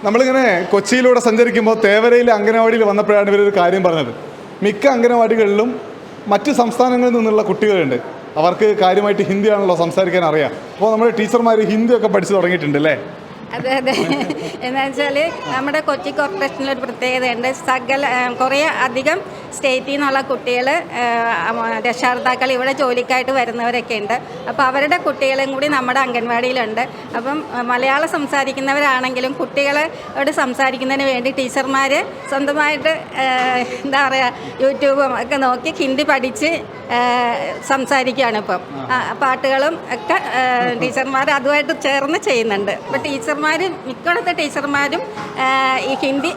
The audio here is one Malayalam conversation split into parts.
നമ്മളിങ്ങനെ കൊച്ചിയിലൂടെ സഞ്ചരിക്കുമ്പോൾ തേവരയിലെ അംഗനവാടിയിൽ വന്നപ്പോഴാണ് ഇവരൊരു കാര്യം പറഞ്ഞത്. മിക്ക അംഗനവാടികളിലും മറ്റ് സംസ്ഥാനങ്ങളിൽ നിന്നുള്ള കുട്ടികളുണ്ട്. അവർക്ക് കാര്യമായിട്ട് ഹിന്ദിയാണല്ലോ സംസാരിക്കാൻ അറിയാം. അപ്പോൾ നമ്മുടെ ടീച്ചർമാർ ഹിന്ദിയൊക്കെ പഠിച്ചു തുടങ്ങിയിട്ടുണ്ട് അല്ലേ? അതെ അതെ. എന്ന് വെച്ചാൽ നമ്മുടെ കൊച്ചി കോർപ്പറേഷനിലൊരു പ്രത്യേകതയുണ്ട്. കുറേ അധികം സ്റ്റേറ്റിൽ നിന്നുള്ള കുട്ടികൾ, രക്ഷാകർത്താക്കൾ ഇവിടെ ജോലിക്കായിട്ട് വരുന്നവരൊക്കെ ഉണ്ട്. അപ്പോൾ അവരുടെ കുട്ടികളും കൂടി നമ്മുടെ അംഗൻവാടിയിലുണ്ട്. അപ്പം മലയാളം സംസാരിക്കുന്നവരാണെങ്കിലും കുട്ടികളോട് സംസാരിക്കുന്നതിന് വേണ്ടി ടീച്ചർമാർ സ്വന്തമായിട്ട് എന്താ പറയുക, യൂട്യൂബും ഒക്കെ നോക്കി ഹിന്ദി പഠിച്ച് സംസാരിക്കുകയാണ് ഇപ്പം. പാട്ടുകളും ഒക്കെ ടീച്ചർമാർ അതുമായിട്ട് ചേർന്ന് ചെയ്യുന്നുണ്ട്. അപ്പോൾ മിക്കയിടത്തെ ടീച്ചർമാരും ഈ ഹിന്ദി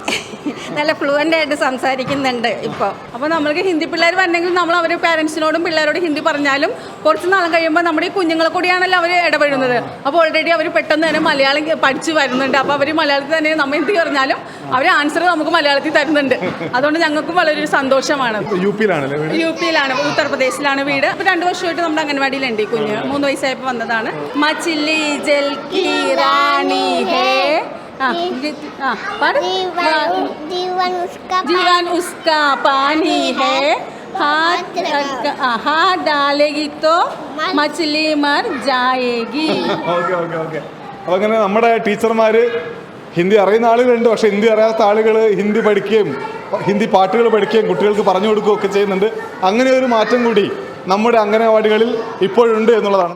നല്ല ഫ്ലുവൻ്റ് ആയിട്ട് സംസാരിക്കുന്നുണ്ട് ഇപ്പോൾ. അപ്പോൾ നമ്മൾക്ക് ഹിന്ദി പിള്ളേർ വരണമെങ്കിൽ നമ്മൾ അവർ പാരൻസിനോടും പിള്ളേരോടും ഹിന്ദി പറഞ്ഞാലും കുറച്ച് നാളും കഴിയുമ്പോൾ നമ്മുടെ ഈ കുഞ്ഞുങ്ങളെ കൂടിയാണല്ലോ അവർ ഇടപെടുന്നത്. അപ്പോൾ ഓൾറെഡി അവർ പെട്ടെന്ന് തന്നെ മലയാളം പഠിച്ച് വരുന്നുണ്ട്. അപ്പോൾ അവർ മലയാളത്തിൽ തന്നെ നമ്മൾ ഹിന്ദി പറഞ്ഞാലും അവർ ആൻസർ നമുക്ക് മലയാളത്തിൽ തരുന്നുണ്ട്. അതുകൊണ്ട് ഞങ്ങൾക്കും വളരെ ഒരു സന്തോഷമാണ്. യു പിയിലാണ്, ഉത്തർപ്രദേശിലാണ് വീട്. അപ്പോൾ 2 വർഷമായിട്ട് നമ്മുടെ അംഗൻവാടിയിലുണ്ട്. ഈ കുഞ്ഞ് 3 വയസ്സായപ്പോൾ വന്നതാണ്. മച്ചിലി ജൽക്കി റാണി ഹേ, जीवन उसका पानी है, हाथ डालेगी तो मछली मर जाएगी. അപ്പോൾ അങ്ങനെ നമ്മുടെ ടീച്ചർമാർ ഹിന്ദി അറിയുന്ന ആളുകളുണ്ട്. പക്ഷേ ഹിന്ദി അറിയാത്ത ആളുകൾ ഹിന്ദി പഠിക്കുകയും ഹിന്ദി പാട്ടുകൾ പഠിക്കുകയും കുട്ടികൾക്ക് പറഞ്ഞു കൊടുക്കുകയും ഒക്കെ ചെയ്യുന്നുണ്ട്. അങ്ങനെ ഒരു മാറ്റം കൂടി നമ്മുടെ അംഗനവാടികളിൽ ഇപ്പോഴുണ്ട് എന്നുള്ളതാണ്.